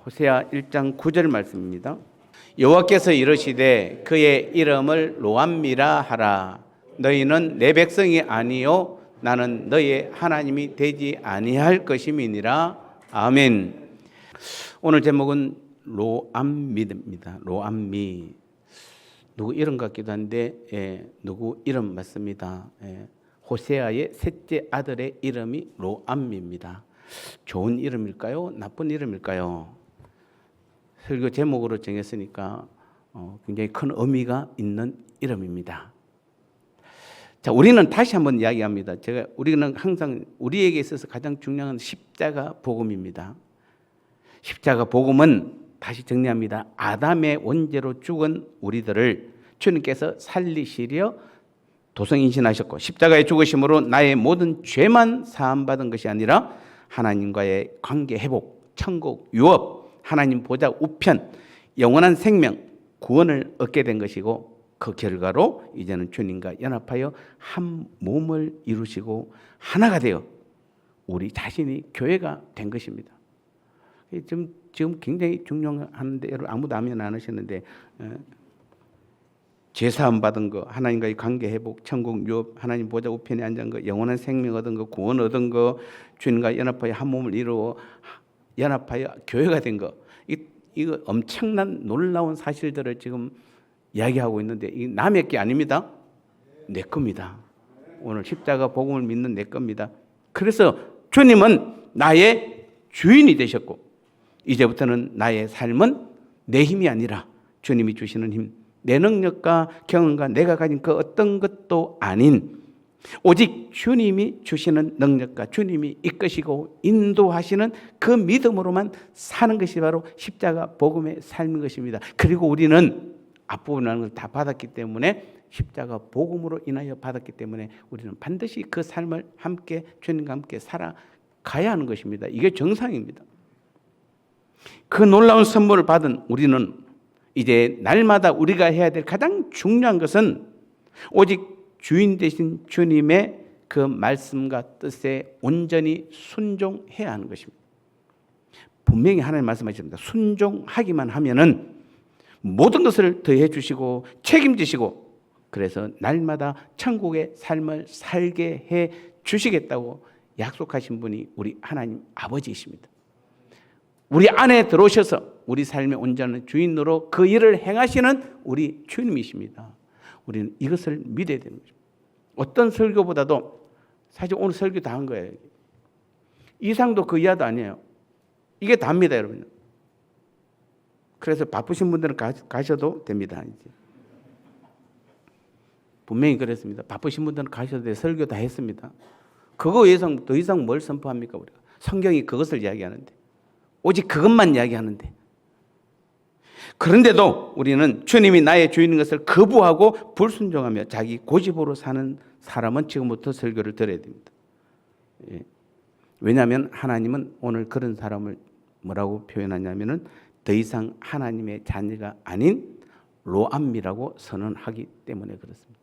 호세아 1장 9절 말씀입니다. 여호와께서 이르시되 그의 이름을 로암미라 하라. 너희는 내 백성이 아니요 나는 너희의 하나님이 되지 아니할 것임이니라. 아멘. 오늘 제목은 로암미입니다. 로암미. 누구 이름 같기도 한데 누구 이름 맞습니다. 호세아의 셋째 아들의 이름이 로암미입니다. 좋은 이름일까요? 나쁜 이름일까요? 설교 제목으로 정했으니까 굉장히 큰 의미가 있는 이름입니다. 자, 우리는 다시 한번 이야기합니다. 우리는 항상 우리에게 있어서 가장 중요한 십자가 복음입니다. 십자가 복음은 다시 정리합니다. 아담의 원죄로 죽은 우리들을 주님께서 살리시려 도성인신하셨고 십자가의 죽으심으로 나의 모든 죄만 사함받은 것이 아니라 하나님과의 관계 회복, 천국 유업, 하나님 보좌 우편, 영원한 생명, 구원을 얻게 된 것이고 그 결과로 이제는 주님과 연합하여 한 몸을 이루시고 하나가 되어 우리 자신이 교회가 된 것입니다. 지금 굉장히 중요한데 여러분 아무도 아멘 안 하셨는데 죄사함 받은 거, 하나님과의 관계 회복, 천국 유업, 하나님 보좌 우편에 앉은 거, 영원한 생명 얻은 거, 구원 얻은 거, 주님과 연합하여 한 몸을 이루어 연합하여 교회가 된 거, 이거 엄청난 놀라운 사실들을 지금 이야기하고 있는데 이 남의 게 아닙니다. 내 겁니다. 오늘 십자가 복음을 믿는 내 겁니다. 그래서 주님은 나의 주인이 되셨고 이제부터는 나의 삶은 내 힘이 아니라 주님이 주시는 힘, 내 능력과 경험과 내가 가진 그 어떤 것도 아닌 오직 주님이 주시는 능력과 주님이 이끄시고 인도하시는 그 믿음으로만 사는 것이 바로 십자가 복음의 삶인 것입니다. 그리고 우리는 앞부분이라는 걸 다 받았기 때문에 십자가 복음으로 인하여 받았기 때문에 우리는 반드시 그 삶을 함께 주님과 함께 살아가야 하는 것입니다. 이게 정상입니다. 그 놀라운 선물을 받은 우리는 이제 날마다 우리가 해야 될 가장 중요한 것은 오직 주인 되신 주님의 그 말씀과 뜻에 온전히 순종해야 하는 것입니다. 분명히 하나님 말씀하십니다. 순종하기만 하면은 모든 것을 더해 주시고 책임지시고 그래서 날마다 천국의 삶을 살게 해 주시겠다고 약속하신 분이 우리 하나님 아버지이십니다. 우리 안에 들어오셔서 우리 삶의 온전한 주인으로 그 일을 행하시는 우리 주님이십니다. 우리는 이것을 믿어야 되는 거죠. 어떤 설교보다도 사실 오늘 설교 다 한 거예요. 이상도 그 이하도 아니에요. 이게 다입니다, 여러분. 그래서 바쁘신 분들은 가셔도 됩니다. 이제. 분명히 그랬습니다. 바쁘신 분들은 가셔도 돼요. 설교 다 했습니다. 그거 이상 더 이상 뭘 선포합니까 우리가? 성경이 그것을 이야기하는데 오직 그것만 이야기하는데 그런데도 우리는 주님이 나의 주인인 것을 거부하고 불순종하며 자기 고집으로 사는 사람은 지금부터 설교를 들어야 됩니다. 왜냐하면 하나님은 오늘 그런 사람을 뭐라고 표현하냐면은 더 이상 하나님의 자녀가 아닌 로암미라고 선언하기 때문에 그렇습니다.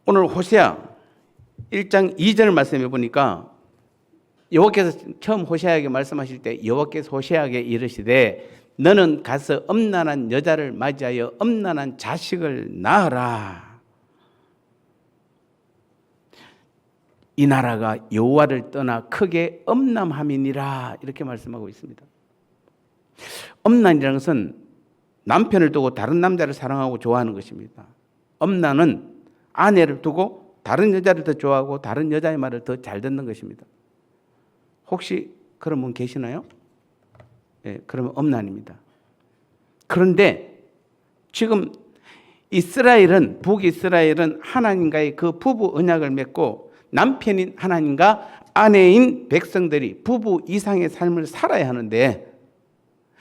오늘 호세아 1장 2절 말씀해 보니까 여호와께서 처음 호세아에게 말씀하실 때 여호와께서 호세아에게 이르시되 너는 가서 엄난한 여자를 맞이하여 엄난한 자식을 낳으라. 이 나라가 여호와를 떠나 크게 엄남함이니라 이렇게 말씀하고 있습니다. 엄난이라는 것은 남편을 두고 다른 남자를 사랑하고 좋아하는 것입니다. 엄난은 아내를 두고 다른 여자를 더 좋아하고 다른 여자의 말을 더 잘 듣는 것입니다. 혹시 그런 분 계시나요? 그러면 엄난입니다. 그런데 지금 북이스라엘은 하나님과의 그 부부 언약을 맺고 남편인 하나님과 아내인 백성들이 부부 이상의 삶을 살아야 하는데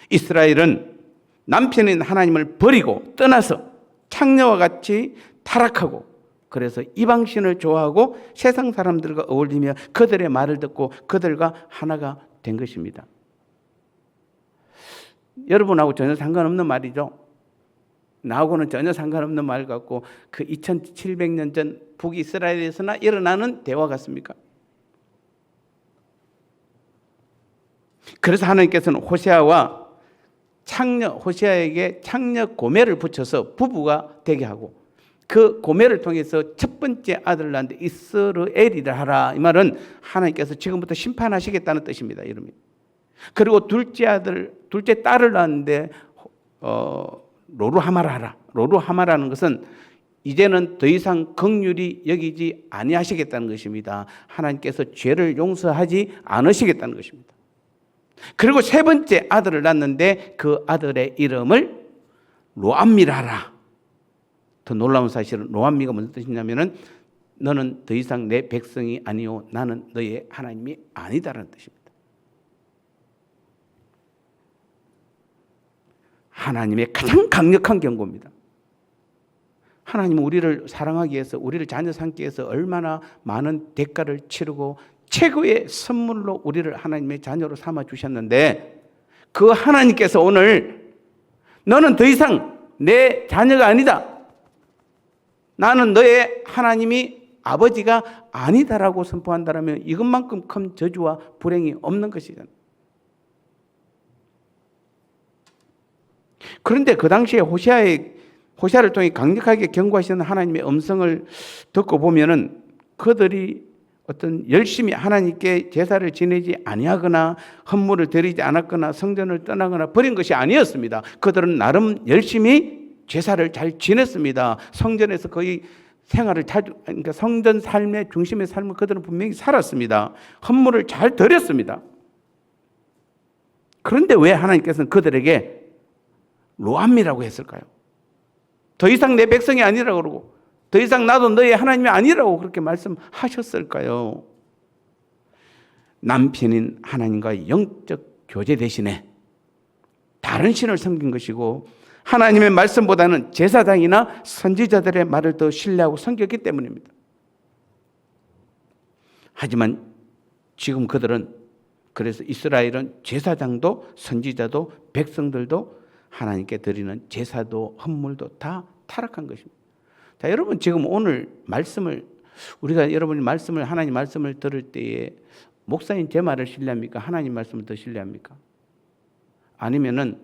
이스라엘은 남편인 하나님을 버리고 떠나서 창녀와 같이 타락하고 그래서 이방신을 좋아하고 세상 사람들과 어울리며 그들의 말을 듣고 그들과 하나가 된 것입니다. 여러분하고 전혀 상관없는 말이죠. 나하고는 전혀 상관없는 말 같고 그 2700년 전 북이스라엘에서나 일어나는 대화 같습니까? 그래서 하나님께서는 호세아에게 창녀 고멜을 붙여서 부부가 되게 하고 그 고멜을 통해서 첫 번째 아들을 낳는데 이스라엘이라 하라. 이 말은 하나님께서 지금부터 심판하시겠다는 뜻입니다. 이름이. 그리고 둘째 딸을 낳았는데 로루하마라 하라. 로루하마라는 것은 이제는 더 이상 긍휼히 여기지 아니하시겠다는 것입니다. 하나님께서 죄를 용서하지 않으시겠다는 것입니다. 그리고 세 번째 아들을 낳았는데 그 아들의 이름을 로암미라 하라. 더 놀라운 사실은 로암미가 무슨 뜻이냐면은 너는 더 이상 내 백성이 아니요 나는 너의 하나님이 아니다라는 뜻입니다. 하나님의 가장 강력한 경고입니다. 하나님은 우리를 사랑하기 위해서 우리를 자녀 삼기 위해서 얼마나 많은 대가를 치르고 최고의 선물로 우리를 하나님의 자녀로 삼아 주셨는데 그 하나님께서 오늘 너는 더 이상 내 자녀가 아니다. 나는 너의 하나님이 아버지가 아니다라고 선포한다면 이것만큼 큰 저주와 불행이 없는 것이잖아요. 그런데 그 당시에 호세아를 통해 강력하게 경고하시는 하나님의 음성을 듣고 보면은 그들이 어떤 열심히 하나님께 제사를 지내지 아니하거나 헌물을 드리지 않았거나 성전을 떠나거나 버린 것이 아니었습니다. 그들은 나름 열심히 제사를 잘 지냈습니다. 성전에서 거의 그러니까 성전 삶의 중심의 삶을 그들은 분명히 살았습니다. 헌물을 잘 드렸습니다. 그런데 왜 하나님께서는 그들에게 로암미라고 했을까요? 더 이상 내 백성이 아니라고 그러고 더 이상 나도 너의 하나님이 아니라고 그렇게 말씀하셨을까요? 남편인 하나님과의 영적 교제 대신에 다른 신을 섬긴 것이고 하나님의 말씀보다는 제사장이나 선지자들의 말을 더 신뢰하고 섬겼기 때문입니다. 하지만 지금 그래서 이스라엘은 제사장도 선지자도 백성들도 하나님께 드리는 제사도 헌물도 다 타락한 것입니다. 자, 여러분 지금 오늘 하나님 말씀을 들을 때에 목사님 제 말을 신뢰합니까? 하나님 말씀을 더 신뢰합니까? 아니면은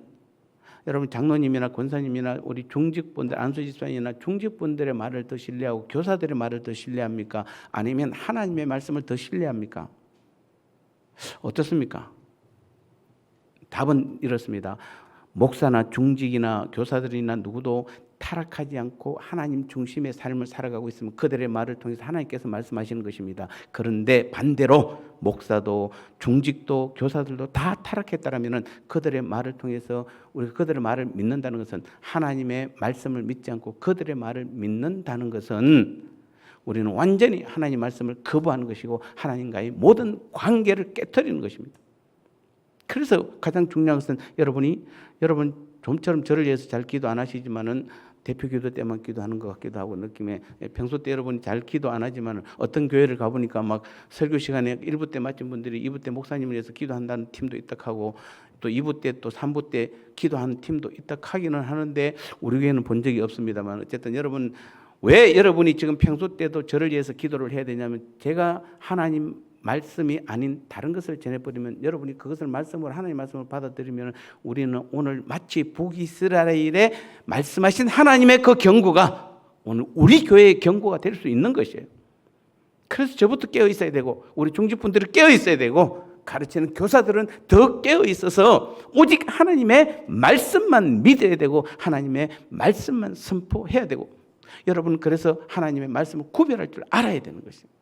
여러분 장로님이나 권사님이나 우리 중직분들 안수집사님이나 중직분들의 말을 더 신뢰하고 교사들의 말을 더 신뢰합니까? 아니면 하나님의 말씀을 더 신뢰합니까? 어떻습니까? 답은 이렇습니다. 목사나 중직이나 교사들이나 누구도 타락하지 않고 하나님 중심의 삶을 살아가고 있으면 그들의 말을 통해서 하나님께서 말씀하시는 것입니다. 그런데 반대로 목사도 중직도 교사들도 다 타락했다라면 그들의 말을 통해서 우리가 그들의 말을 믿는다는 것은 하나님의 말씀을 믿지 않고 그들의 말을 믿는다는 것은 우리는 완전히 하나님 말씀을 거부하는 것이고 하나님과의 모든 관계를 깨트리는 것입니다. 그래서 가장 중요한 것은 여러분 좀처럼 저를 위해서 잘 기도 안 하시지만은 대표 기도 때만 기도하는 것 같기도 하고 느낌에 평소 때 여러분이 잘 기도 안 하지만 어떤 교회를 가보니까 막 설교 시간에 1부 때 마친 분들이 2부 때 목사님을 위해서 기도한다는 팀도 있다 하고 또 2부 때 또 3부 때 기도하는 팀도 있다 하기는 하는데 우리 교회는 본 적이 없습니다만 어쨌든 여러분 왜 여러분이 지금 평소 때도 저를 위해서 기도를 해야 되냐면 제가 하나님 말씀이 아닌 다른 것을 전해버리면 여러분이 그것을 하나님 말씀을 받아들이면 우리는 오늘 마치 북이스라엘에 말씀하신 하나님의 그 경고가 오늘 우리 교회의 경고가 될 수 있는 것이에요. 그래서 저부터 깨어 있어야 되고 우리 중직분들은 깨어 있어야 되고 가르치는 교사들은 더 깨어 있어서 오직 하나님의 말씀만 믿어야 되고 하나님의 말씀만 선포해야 되고 여러분 그래서 하나님의 말씀을 구별할 줄 알아야 되는 것입니다.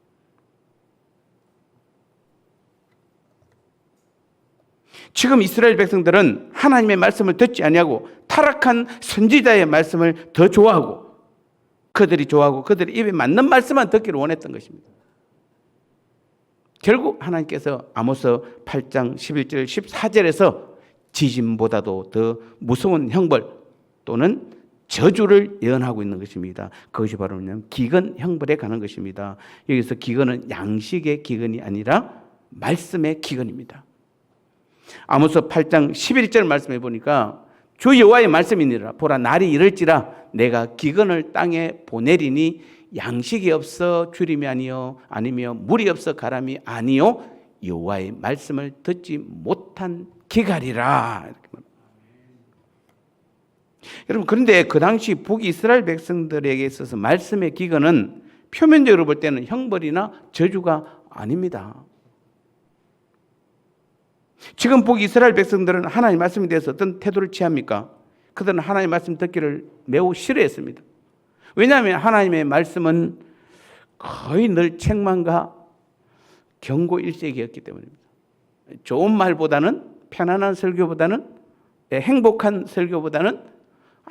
지금 이스라엘 백성들은 하나님의 말씀을 듣지 아니하고 타락한 선지자의 말씀을 더 좋아하고 그들이 입에 맞는 말씀만 듣기를 원했던 것입니다. 결국 하나님께서 아모스 8장 11절 14절에서 지진보다도 더 무서운 형벌 또는 저주를 예언하고 있는 것입니다. 그것이 바로 기근 형벌에 관한 것입니다. 여기서 기근은 양식의 기근이 아니라 말씀의 기근입니다. 아모스 8장 11절 말씀해 보니까 주 여호와의 말씀이니라 보라 날이 이를지라 내가 기근을 땅에 보내리니 양식이 없어 주림이 아니요 아니며 물이 없어 가람이 아니요 여호와의 말씀을 듣지 못한 기갈이라. 이렇게 말합니다. 여러분, 그런데 그 당시 북이스라엘 백성들에게 있어서 말씀의 기근은 표면적으로 볼 때는 형벌이나 저주가 아닙니다. 지금 북이스라엘 백성들은 하나님의 말씀에 대해서 어떤 태도를 취합니까? 그들은 하나님의 말씀 듣기를 매우 싫어했습니다. 왜냐하면 하나님의 말씀은 거의 늘 책망과 경고 일색이었기 때문입니다. 좋은 말보다는, 편안한 설교보다는, 행복한 설교보다는,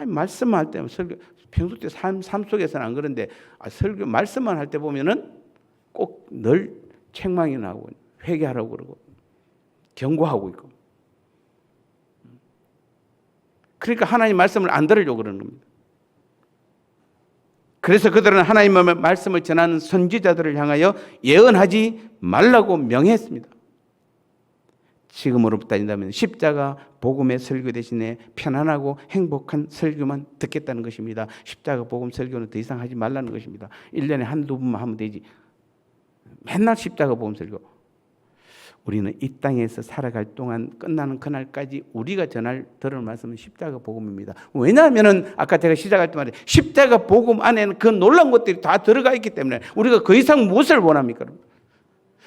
말씀만 할 때는 설교, 평소 때 삶 속에서는 안 그런데 설교 말씀만 할 때 보면은 꼭 늘 책망이 나오고 회개하라고 그러고 경고하고 있고. 그러니까 하나님 말씀을 안 들으려고 그러는 겁니다. 그래서 그들은 하나님의 말씀을 전하는 선지자들을 향하여 예언하지 말라고 명했습니다. 지금으로 따진다면 십자가 복음의 설교 대신에 편안하고 행복한 설교만 듣겠다는 것입니다. 십자가 복음 설교는 더 이상 하지 말라는 것입니다. 1년에 한두 번만 하면 되지. 맨날 십자가 복음 설교. 우리는 이 땅에서 살아갈 동안 끝나는 그날까지 우리가 들을 말씀은 십자가 복음입니다. 왜냐하면 아까 제가 시작할 때 말해 십자가 복음 안에는 그 놀라운 것들이 다 들어가 있기 때문에 우리가 그 이상 무엇을 원합니까?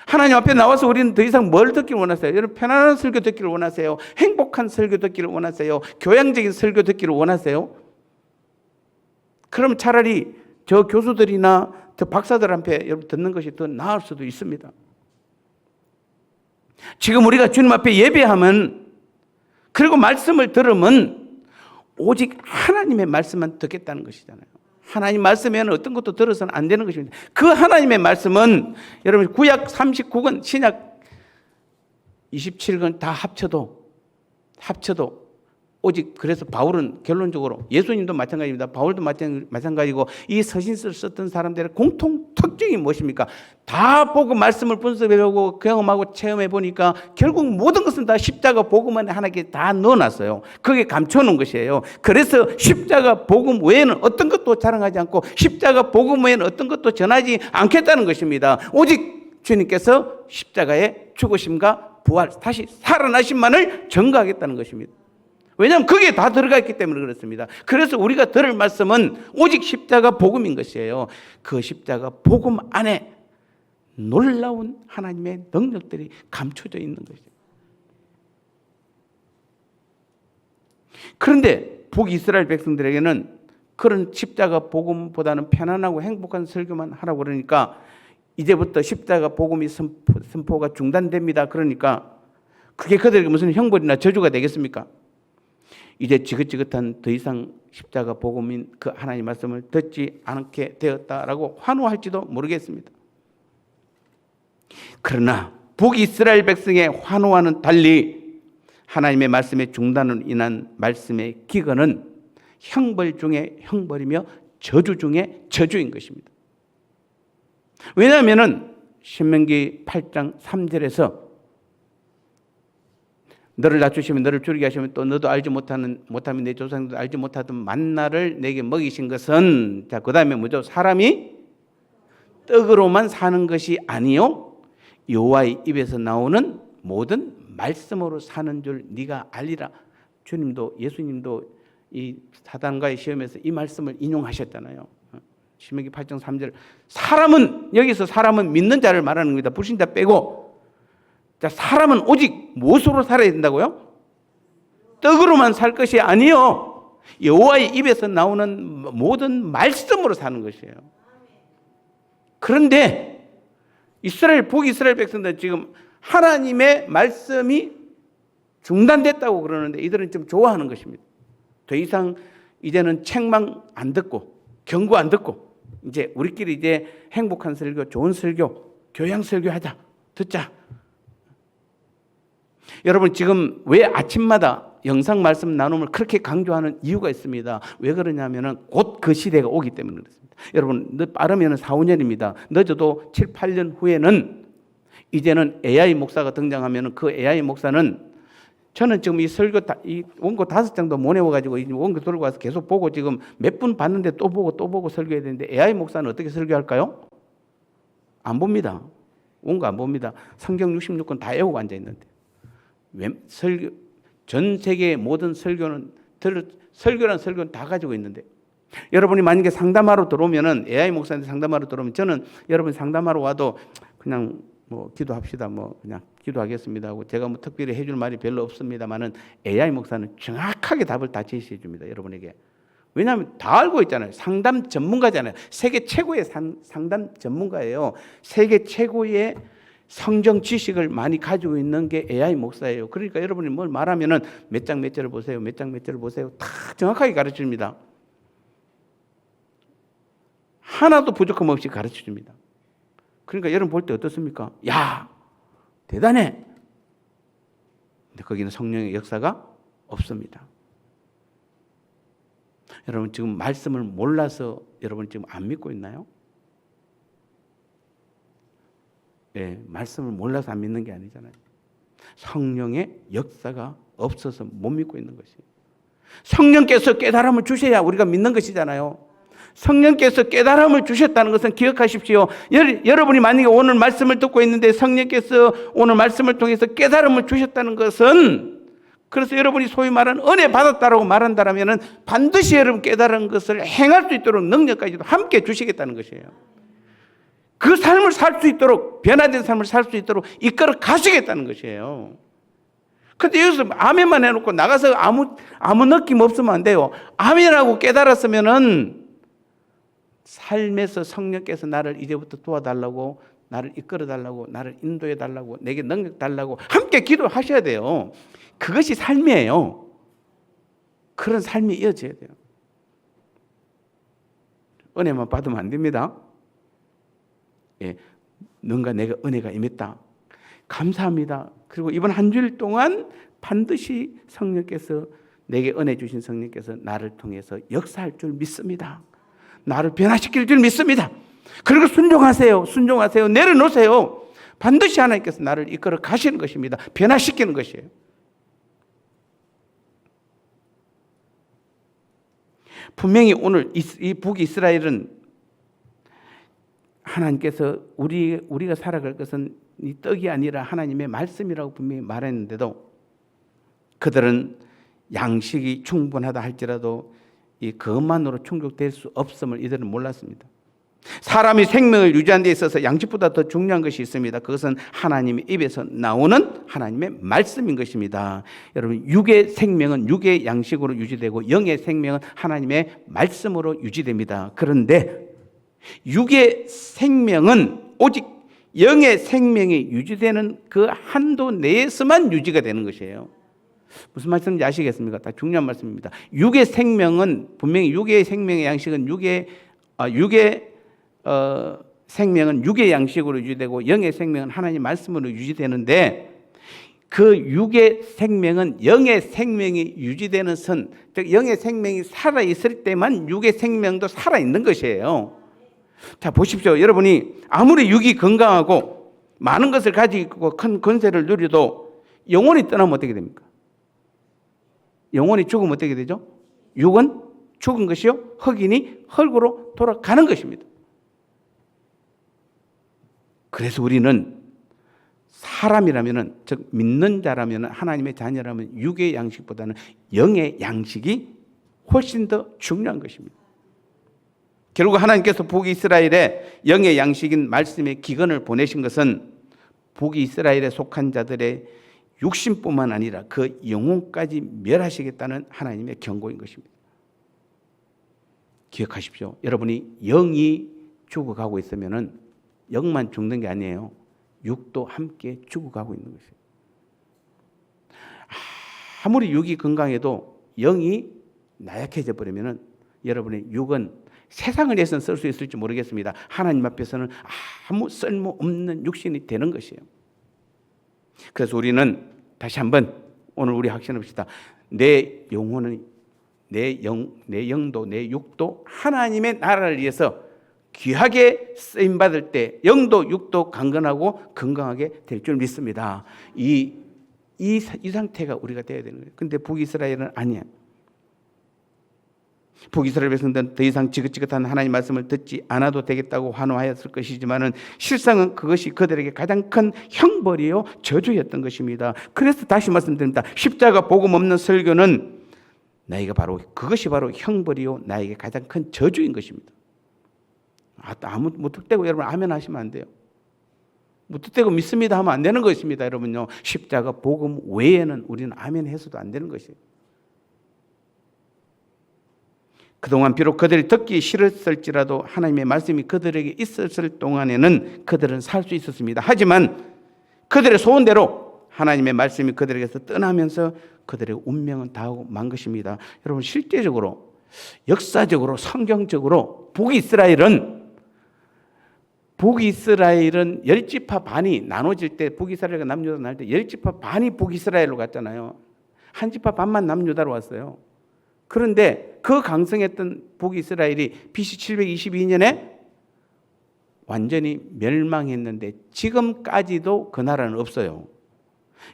하나님 앞에 나와서 우리는 더 이상 뭘 듣기를 원하세요? 여러분, 편안한 설교 듣기를 원하세요? 행복한 설교 듣기를 원하세요? 교양적인 설교 듣기를 원하세요? 그럼 차라리 저 교수들이나 저 박사들한테 여러분 듣는 것이 더 나을 수도 있습니다. 지금 우리가 주님 앞에 예배하면, 그리고 말씀을 들으면 오직 하나님의 말씀만 듣겠다는 것이잖아요. 하나님 말씀에는 어떤 것도 들어서는 안 되는 것입니다. 그 하나님의 말씀은 여러분 구약 39권, 신약 27권 다 합쳐도 오직, 그래서 바울은 결론적으로, 예수님도 마찬가지입니다. 바울도 마찬가지고, 이 서신서를 썼던 사람들의 공통 특징이 무엇입니까? 다 보고 말씀을 분석해보고 경험하고 체험해 보니까 결국 모든 것은 다 십자가 복음 안에 하나님께 다 넣어놨어요. 그게 감춰놓은 것이에요. 그래서 십자가 복음 외에는 어떤 것도 자랑하지 않고 십자가 복음 외에는 어떤 것도 전하지 않겠다는 것입니다. 오직 주님께서 십자가의 죽으심과 부활, 다시 살아나심만을 전가하겠다는 것입니다. 왜냐하면 그게 다 들어가 있기 때문에 그렇습니다. 그래서 우리가 들을 말씀은 오직 십자가 복음인 것이에요. 그 십자가 복음 안에 놀라운 하나님의 능력들이 감춰져 있는 것이죠. 그런데 북이스라엘 백성들에게는 그런 십자가 복음보다는 편안하고 행복한 설교만 하라고 그러니까 이제부터 십자가 복음이 선포가 중단됩니다. 그러니까 그게 그들에게 무슨 형벌이나 저주가 되겠습니까? 이제 지긋지긋한 더 이상 십자가 복음인 그 하나님 말씀을 듣지 않게 되었다라고 환호할지도 모르겠습니다. 그러나 북이스라엘 백성의 환호와는 달리 하나님의 말씀의 중단으로 인한 말씀의 기근은 형벌 중에 형벌이며 저주 중에 저주인 것입니다. 왜냐하면 신명기 8장 3절에서 너를 낮추시면 너를 줄이게 하시면 또 너도 알지 못하면 내 조상도 알지 못하던 만나를 내게 먹이신 것은, 자, 그 다음에 뭐죠? 사람이 떡으로만 사는 것이 아니요 여호와의 입에서 나오는 모든 말씀으로 사는 줄 네가 알리라. 주님도, 예수님도 이 사단과의 시험에서 이 말씀을 인용하셨잖아요. 신명기 8장 3절. 사람은, 여기서 사람은 믿는 자를 말하는 겁니다. 불신자 빼고. 자, 사람은 오직 무엇으로 살아야 된다고요? 떡으로만 살 것이 아니요 여호와의 입에서 나오는 모든 말씀으로 사는 것이에요. 그런데 북이스라엘 백성들은 지금 하나님의 말씀이 중단됐다고 그러는데 이들은 좀 좋아하는 것입니다. 더 이상 이제는 책망 안 듣고 경고 안 듣고 이제 우리끼리 이제 행복한 설교, 좋은 설교, 교양 설교하자, 듣자. 여러분, 지금 왜 아침마다 영상 말씀 나눔을 그렇게 강조하는 이유가 있습니다. 왜 그러냐면 곧 그 시대가 오기 때문에 그렇습니다. 여러분, 빠르면 4, 5년입니다. 늦어도 7, 8년 후에는 이제는 AI 목사가 등장하면 그 AI 목사는, 저는 지금 이 설교 이 원고 5장도 못 외워가지고 원고 들고 와서 계속 보고 지금 몇 분 봤는데 또 보고 설교해야 되는데 AI 목사는 어떻게 설교할까요? 안 봅니다. 온 거 안 봅니다. 성경 66권 다 외우고 앉아 있는데. 전 세계의 모든 설교는 설교란 설교는 다 가지고 있는데, 여러분이 만약에 상담하러 들어오면은, AI 목사한테 상담하러 들어오면, 저는 여러분 상담하러 와도 그냥 뭐 기도합시다, 뭐 그냥 기도하겠습니다 하고, 제가 뭐 특별히 해줄 말이 별로 없습니다만은 AI 목사는 정확하게 답을 다 제시해 줍니다, 여러분에게. 왜냐하면 다 알고 있잖아요. 상담 전문가잖아요. 세계 최고의 상담 전문가예요. 세계 최고의 성경 지식을 많이 가지고 있는 게 AI 목사예요. 그러니까 여러분이 뭘 말하면은 몇 장 몇 절을 보세요, 몇 장 몇 절을 보세요, 다 정확하게 가르쳐 줍니다. 하나도 부족함 없이 가르쳐 줍니다. 그러니까 여러분 볼 때 어떻습니까? 야, 대단해. 근데 거기는 성령의 역사가 없습니다. 여러분 지금 말씀을 몰라서 여러분 지금 안 믿고 있나요? 네, 말씀을 몰라서 안 믿는 게 아니잖아요. 성령의 역사가 없어서 못 믿고 있는 것이에요. 성령께서 깨달음을 주셔야 우리가 믿는 것이잖아요. 성령께서 깨달음을 주셨다는 것은 기억하십시오. 여러분이 만약에 오늘 말씀을 듣고 있는데 성령께서 오늘 말씀을 통해서 깨달음을 주셨다는 것은, 그래서 여러분이 소위 말하는 은혜 받았다라고 말한다면 반드시 여러분 깨달은 것을 행할 수 있도록 능력까지도 함께 주시겠다는 것이에요. 그 삶을 살 수 있도록, 변화된 삶을 살 수 있도록 이끌어 가시겠다는 것이에요. 근데 여기서 아멘만 해놓고 나가서 아무 느낌 없으면 안 돼요. 아멘하고 깨달았으면은 삶에서 성령께서 나를 이제부터 도와달라고, 나를 이끌어 달라고, 나를 인도해 달라고, 내게 능력 달라고 함께 기도하셔야 돼요. 그것이 삶이에요. 그런 삶이 이어져야 돼요. 은혜만 받으면 안 됩니다. 예, 뭔가 내가 은혜가 임했다, 감사합니다. 그리고 이번 한 주일 동안 반드시 성령께서, 내게 은혜 주신 성령께서 나를 통해서 역사할 줄 믿습니다. 나를 변화시킬 줄 믿습니다. 그리고 순종하세요. 순종하세요. 내려놓으세요. 반드시 하나님께서 나를 이끌어 가시는 것입니다. 변화시키는 것이에요. 분명히 오늘 이 북이스라엘은 하나님께서 우리가 살아갈 것은 이 떡이 아니라 하나님의 말씀이라고 분명히 말했는데도, 그들은 양식이 충분하다 할지라도 이 그것만으로 충족될 수 없음을 이들은 몰랐습니다. 사람이 생명을 유지하는 데 있어서 양식보다 더 중요한 것이 있습니다. 그것은 하나님의 입에서 나오는 하나님의 말씀인 것입니다. 여러분, 육의 생명은 육의 양식으로 유지되고 영의 생명은 하나님의 말씀으로 유지됩니다. 그런데 육의 생명은 오직 영의 생명이 유지되는 그 한도 내에서만 유지가 되는 것이에요. 무슨 말씀인지 아시겠습니까? 다 중요한 말씀입니다. 육의 생명은 분명히 육의 생명의 양식은 육의 생명은 육의 양식으로 유지되고 영의 생명은 하나님 말씀으로 유지되는데, 그 육의 생명은 영의 생명이 유지되는 선, 즉 영의 생명이 살아있을 때만 육의 생명도 살아있는 것이에요. 자, 보십시오. 여러분이 아무리 육이 건강하고 많은 것을 가지고 큰 권세를 누려도 영혼이 떠나면 어떻게 됩니까? 영혼이 죽으면 어떻게 되죠? 육은 죽은 것이요, 흑인이 흙으로 돌아가는 것입니다. 그래서 우리는 사람이라면은, 즉 믿는 자라면은, 하나님의 자녀라면 육의 양식보다는 영의 양식이 훨씬 더 중요한 것입니다. 결국 하나님께서 북이스라엘에 영의 양식인 말씀의 기근을 보내신 것은 북이스라엘에 속한 자들의 육신뿐만 아니라 그 영혼까지 멸하시겠다는 하나님의 경고인 것입니다. 기억하십시오. 여러분이 영이 죽어가고 있으면은 영만 죽는 게 아니에요. 육도 함께 죽어가고 있는 것이에요. 아무리 육이 건강해도 영이 나약해져 버리면은 여러분의 육은 세상을 위해서는 쓸 수 있을지 모르겠습니다. 하나님 앞에서는 아무 쓸모없는 육신이 되는 것이에요. 그래서 우리는 다시 한번 오늘 우리 확신합시다. 내 영혼은, 내 영도, 내 육도 하나님의 나라를 위해서 귀하게 쓰임받을 때 영도 육도 강건하고 건강하게 될 줄 믿습니다. 이 상태가 우리가 되어야 되는 거예요. 근데 북이스라엘은 아니야. 북이스라엘 백성들은 더 이상 지긋지긋한 하나님 말씀을 듣지 않아도 되겠다고 환호하였을 것이지만은 실상은 그것이 그들에게 가장 큰 형벌이요 저주였던 것입니다. 그래서 다시 말씀드립니다. 십자가 복음 없는 설교는 나에게 바로 그것이 바로 형벌이요 나에게 가장 큰 저주인 것입니다. 아무 무턱대고 여러분 아멘 하시면 안 돼요. 무턱대고 믿습니다 하면 안 되는 것입니다. 여러분요, 십자가 복음 외에는 우리는 아멘 해서도 안 되는 것이에요. 그동안 비록 그들이 듣기 싫었을지라도 하나님의 말씀이 그들에게 있었을 동안에는 그들은 살 수 있었습니다. 하지만 그들의 소원대로 하나님의 말씀이 그들에게서 떠나면서 그들의 운명은 다하고 만 것입니다. 여러분, 실제적으로 역사적으로 성경적으로 북이스라엘은 열지파 반이 나눠질 때, 북이스라엘과 남유다 나눌 때 열지파 반이 북이스라엘로 갔잖아요. 한 지파 반만 남유다로 왔어요. 그런데 그 강성했던 북이스라엘이 BC 722년에 완전히 멸망했는데 지금까지도 그 나라는 없어요.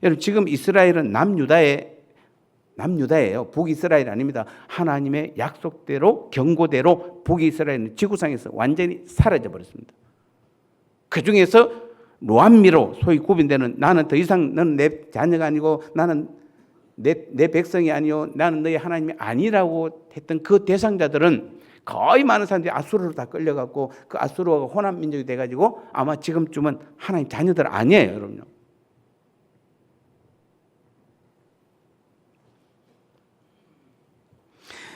여러분, 지금 이스라엘은 남유다예요. 북이스라엘 아닙니다. 하나님의 약속대로 경고대로 북이스라엘은 지구상에서 완전히 사라져 버렸습니다. 그 중에서 로암미로 소위 구분되는, 나는 더 이상 너는 내 자녀가 아니고 나는 내 백성이 아니요 나는 너희 하나님이 아니라고 했던 그 대상자들은 거의 많은 사람들이 아수르로 다 끌려갔고 그 아수르가 호남 민족이 돼가지고 아마 지금쯤은 하나님 자녀들 아니에요, 여러분요.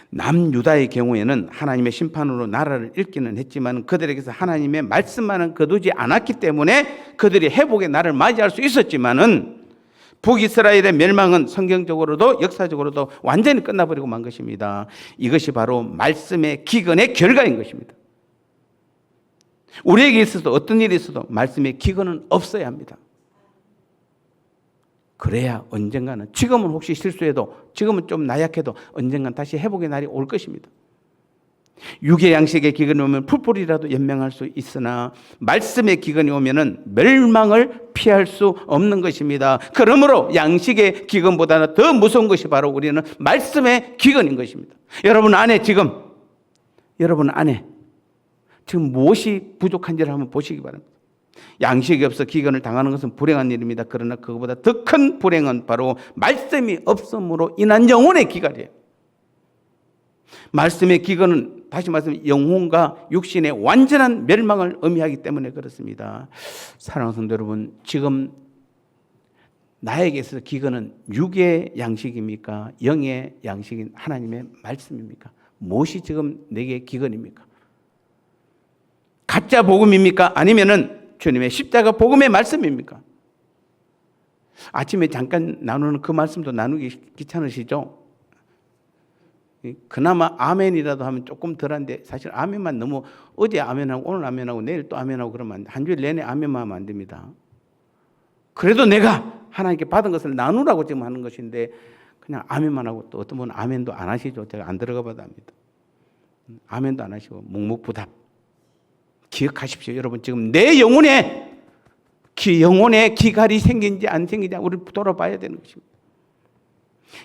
남유다의 경우에는 하나님의 심판으로 나라를 잃기는 했지만 그들에게서 하나님의 말씀만은 거두지 않았기 때문에 그들이 회복의 날을 맞이할 수 있었지만은 북이스라엘의 멸망은 성경적으로도 역사적으로도 완전히 끝나버리고 만 것입니다. 이것이 바로 말씀의 기근의 결과인 것입니다. 우리에게 있어도 어떤 일이 있어도 말씀의 기근은 없어야 합니다. 그래야 언젠가는, 지금은 혹시 실수해도, 지금은 좀 나약해도 언젠가는 다시 회복의 날이 올 것입니다. 육의 양식의 기근이 오면 풀뿌리라도 연명할 수 있으나 말씀의 기근이 오면은 멸망을 피할 수 없는 것입니다. 그러므로 양식의 기근보다는 더 무서운 것이 바로 우리는 말씀의 기근인 것입니다. 여러분 안에 지금 무엇이 부족한지를 한번 보시기 바랍니다. 양식이 없어 기근을 당하는 것은 불행한 일입니다. 그러나 그것보다 더 큰 불행은 바로 말씀이 없음으로 인한 영혼의 기갈이에요. 말씀의 기근은 다시 말하면 영혼과 육신의 완전한 멸망을 의미하기 때문에 그렇습니다. 사랑하는 성도 여러분, 지금 나에게 있어서 기근은 육의 양식입니까? 영의 양식인 하나님의 말씀입니까? 무엇이 지금 내게 기근입니까? 가짜 복음입니까? 아니면은 주님의 십자가 복음의 말씀입니까? 아침에 잠깐 나누는 그 말씀도 나누기 귀찮으시죠? 그나마 아멘이라도 하면 조금 덜한데 사실 아멘만 너무 어제 아멘하고 오늘 아멘하고 내일 또 아멘하고 그러면 안 돼. 한 주일 내내 아멘만 하면 안 됩니다. 그래도 내가 하나님께 받은 것을 나누라고 지금 하는 것인데 그냥 아멘만 하고 또 어떤 분은 아멘도 안 하시죠. 제가 안 들어가 봐도 압니다. 아멘도 안 하시고 묵묵부답. 기억하십시오. 여러분, 지금 내 영혼에 기갈이 생긴지 안 생긴지 우리 돌아봐야 되는 것입니다.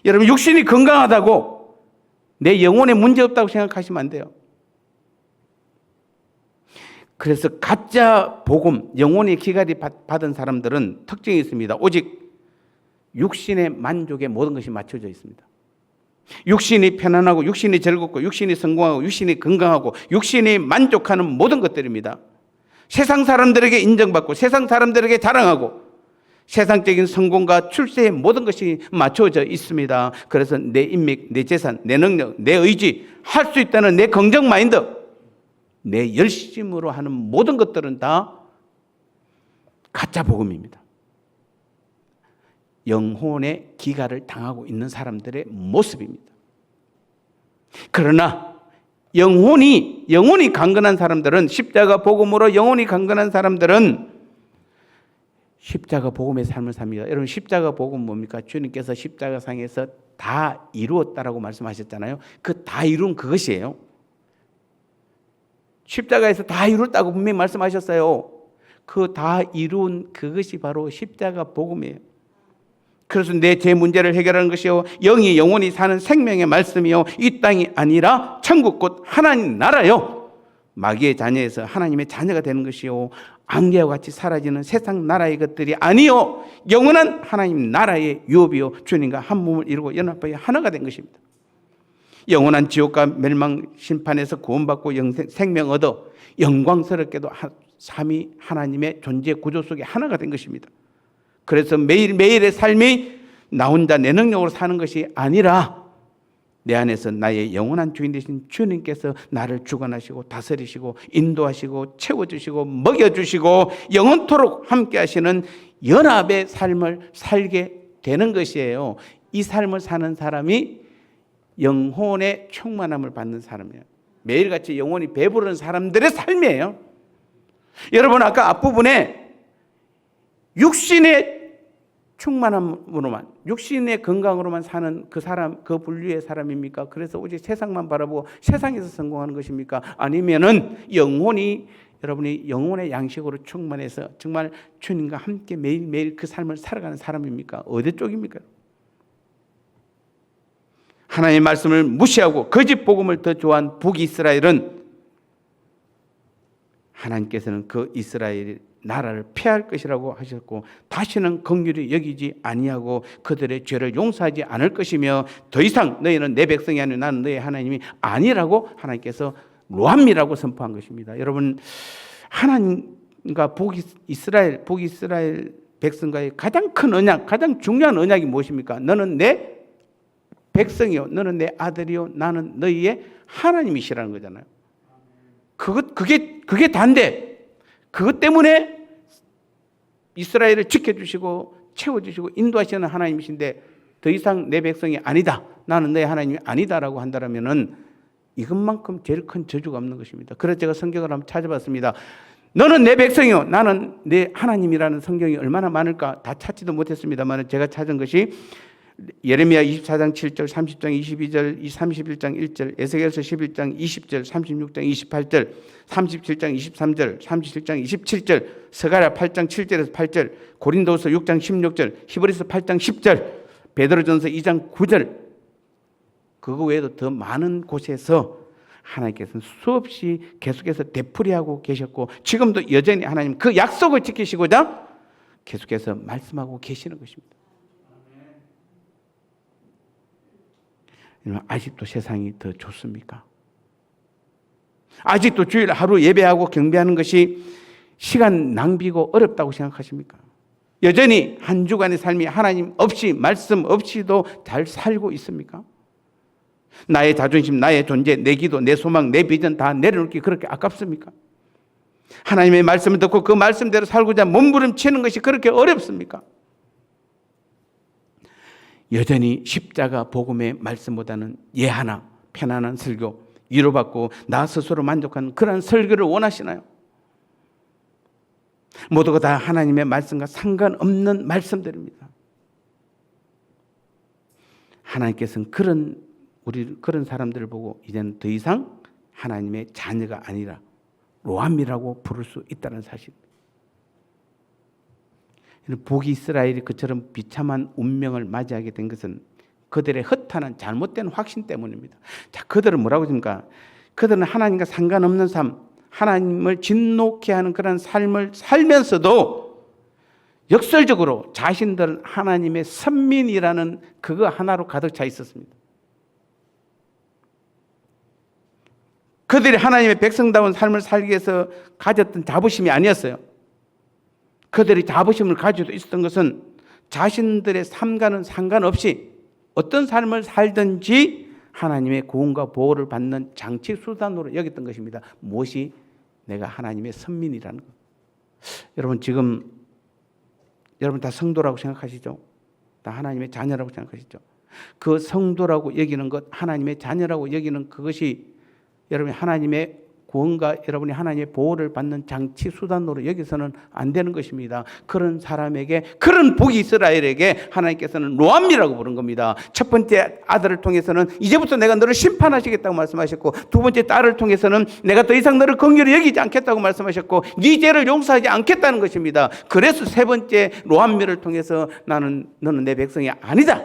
여러분, 육신이 건강하다고 내 영혼에 문제 없다고 생각하시면 안 돼요. 그래서 가짜 복음, 영혼의 기갈이 받은 사람들은 특징이 있습니다. 오직 육신의 만족에 모든 것이 맞춰져 있습니다. 육신이 편안하고 육신이 즐겁고 육신이 성공하고 육신이 건강하고 육신이 만족하는 모든 것들입니다. 세상 사람들에게 인정받고 세상 사람들에게 자랑하고 세상적인 성공과 출세의 모든 것이 맞춰져 있습니다. 그래서 내 인맥, 내 재산, 내 능력, 내 의지, 할 수 있다는 내 긍정 마인드, 내 열심으로 하는 모든 것들은 다 가짜 복음입니다. 영혼의 기갈을 당하고 있는 사람들의 모습입니다. 그러나 영혼이 강건한 사람들은, 십자가 복음으로 영혼이 강건한 사람들은 십자가 복음의 삶을 삽니다. 여러분, 십자가 복음 뭡니까? 주님께서 십자가상에서 다 이루었다라고 말씀하셨잖아요. 그 다 이룬 그것이에요. 십자가에서 다 이뤘다고 분명히 말씀하셨어요. 그 다 이룬 그것이 바로 십자가 복음이에요. 그래서 내 죄 문제를 해결하는 것이요 영이 영원히 사는 생명의 말씀이요 이 땅이 아니라 천국 곧 하나님 나라요 마귀의 자녀에서 하나님의 자녀가 되는 것이요 안개와 같이 사라지는 세상 나라의 것들이 아니요 영원한 하나님 나라의 유업이요 주님과 한 몸을 이루고 연합하여 하나가 된 것입니다. 영원한 지옥과 멸망 심판에서 구원받고 생명 얻어 영광스럽게도 삼위 하나님의 존재 구조 속에 하나가 된 것입니다. 그래서 매일매일의 삶이 나 혼자 내 능력으로 사는 것이 아니라 내 안에서 나의 영원한 주인 되신 주님께서 나를 주관하시고 다스리시고 인도하시고 채워주시고 먹여주시고 영원토록 함께 하시는 연합의 삶을 살게 되는 것이에요. 이 삶을 사는 사람이 영혼의 충만함을 받는 사람이에요. 매일같이 영혼이 배부르는 사람들의 삶이에요. 여러분 아까 앞부분에 육신의 충만함으로만 육신의 건강으로만 사는 그 사람 그 분류의 사람입니까? 그래서 오직 세상만 바라보고 세상에서 성공하는 것입니까? 아니면은 여러분이 영혼의 양식으로 충만해서 정말 주님과 함께 매일매일 그 삶을 살아가는 사람입니까? 어디 쪽입니까? 하나님의 말씀을 무시하고 거짓 복음을 더 좋아한 북이스라엘은 하나님께서는 그 이스라엘 나라를 폐할 것이라고 하셨고 다시는 긍휼히 여기지 아니하고 그들의 죄를 용서하지 않을 것이며 더 이상 너희는 내 백성이 아니라 나는 너희 하나님이 아니라고 하나님께서 로함이라고 선포한 것입니다. 여러분 하나님과 북이스라엘 백성과의 가장 큰 언약, 가장 중요한 언약이 무엇입니까? 너는 내 백성이요, 너는 내 아들이요, 나는 너희의 하나님이시라는 거잖아요. 그게 단데 그것 때문에 이스라엘을 지켜주시고 채워주시고 인도하시는 하나님이신데 더 이상 내 백성이 아니다, 나는 너의 하나님이 아니다라고 한다면은 이것만큼 제일 큰 저주가 없는 것입니다. 그래서 제가 성경을 한번 찾아봤습니다. 너는 내 백성이요, 나는 내 하나님이라는 성경이 얼마나 많을까 다 찾지도 못했습니다만 제가 찾은 것이 예레미야 24장 7절, 30장 22절, 31장 1절, 에스겔서 11장 20절, 36장 28절, 37장 23절, 37장 27절, 스가랴 8장 7절에서 8절, 고린도서 6장 16절, 히브리서 8장 10절, 베드로전서 2장 9절. 그거 외에도 더 많은 곳에서 하나님께서는 수없이 계속해서 되풀이하고 계셨고 지금도 여전히 하나님 그 약속을 지키시고자 계속해서 말씀하고 계시는 것입니다. 아직도 세상이 더 좋습니까? 아직도 주일 하루 예배하고 경배하는 것이 시간 낭비고 어렵다고 생각하십니까? 여전히 한 주간의 삶이 하나님 없이 말씀 없이도 잘 살고 있습니까? 나의 자존심, 나의 존재, 내 기도, 내 소망, 내 비전 다 내려놓기 그렇게 아깝습니까? 하나님의 말씀을 듣고 그 말씀대로 살고자 몸부림치는 것이 그렇게 어렵습니까? 여전히 십자가 복음의 말씀보다는 예하나 편안한 설교, 위로받고 나 스스로 만족하는 그런 설교를 원하시나요? 모두가 다 하나님의 말씀과 상관없는 말씀들입니다. 하나님께서는 그런 사람들을 보고 이제는 더 이상 하나님의 자녀가 아니라 로함이라고 부를 수 있다는 사실. 북이스라엘이 그처럼 비참한 운명을 맞이하게 된 것은 그들의 허탄한 잘못된 확신 때문입니다. 자, 그들은 뭐라고 합니까? 그들은 하나님과 상관없는 삶, 하나님을 진노케 하는 그런 삶을 살면서도 역설적으로 자신들은 하나님의 선민이라는 그거 하나로 가득 차 있었습니다. 그들이 하나님의 백성다운 삶을 살기 위해서 가졌던 자부심이 아니었어요. 그들이 자부심을 가지고 있었던 것은 자신들의 삶과는 상관없이 어떤 삶을 살든지 하나님의 구원과 보호를 받는 장치 수단으로 여겼던 것입니다. 무엇이 내가 하나님의 선민이라는 것. 여러분 지금 여러분 다 성도라고 생각하시죠? 다 하나님의 자녀라고 생각하시죠? 그 성도라고 여기는 것, 하나님의 자녀라고 여기는 그것이 여러분 하나님의 구원과 여러분이 하나님의 보호를 받는 장치 수단으로 여기서는 안 되는 것입니다. 그런 사람에게, 그런 북이스라엘에게 하나님께서는 로암이라고 부른 겁니다. 첫 번째 아들을 통해서는 이제부터 내가 너를 심판하시겠다고 말씀하셨고, 두 번째 딸을 통해서는 내가 더 이상 너를 긍휼히 여기지 않겠다고 말씀하셨고, 네 죄를 용서하지 않겠다는 것입니다. 그래서 세 번째 로암미를 통해서 너는 내 백성이 아니다,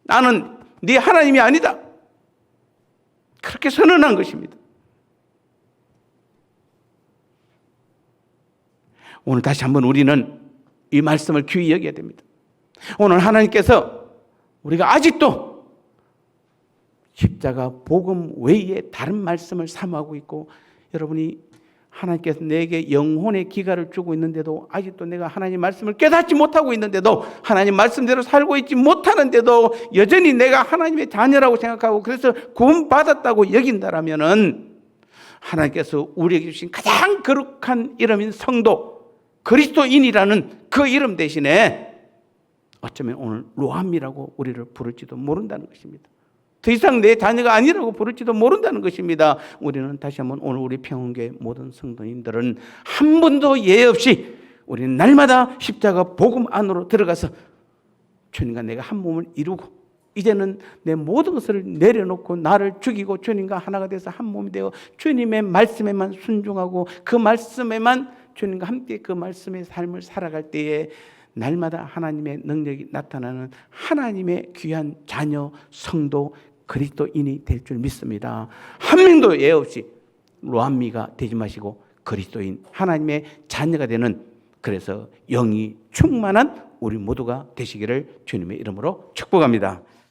나는 네 하나님이 아니다, 그렇게 선언한 것입니다. 오늘 다시 한번 우리는 이 말씀을 귀히 여겨야 됩니다. 오늘 하나님께서 우리가 아직도 십자가 복음 외에 다른 말씀을 사모하고 있고, 여러분이 하나님께서 내게 영혼의 기가를 주고 있는데도 아직도 내가 하나님 말씀을 깨닫지 못하고 있는데도, 하나님 말씀대로 살고 있지 못하는데도 여전히 내가 하나님의 자녀라고 생각하고 그래서 구원받았다고 여긴다라면은, 하나님께서 우리에게 주신 가장 거룩한 이름인 성도 그리스도인이라는 그 이름 대신에 어쩌면 오늘 로함이라고 우리를 부를지도 모른다는 것입니다. 더 이상 내 자녀가 아니라고 부를지도 모른다는 것입니다. 우리는 다시 한번 오늘 우리 평원교회 모든 성도님들은 한 번도 예외 없이 우리는 날마다 십자가 복음 안으로 들어가서 주님과 내가 한 몸을 이루고, 이제는 내 모든 것을 내려놓고 나를 죽이고 주님과 하나가 돼서 한 몸이 되어 주님의 말씀에만 순종하고 그 말씀에만 주님과 함께 그 말씀의 삶을 살아갈 때에 날마다 하나님의 능력이 나타나는 하나님의 귀한 자녀, 성도, 그리스도인이 될 줄 믿습니다. 한 명도 예외 없이 로암미가 되지 마시고 그리스도인, 하나님의 자녀가 되는, 그래서 영이 충만한 우리 모두가 되시기를 주님의 이름으로 축복합니다.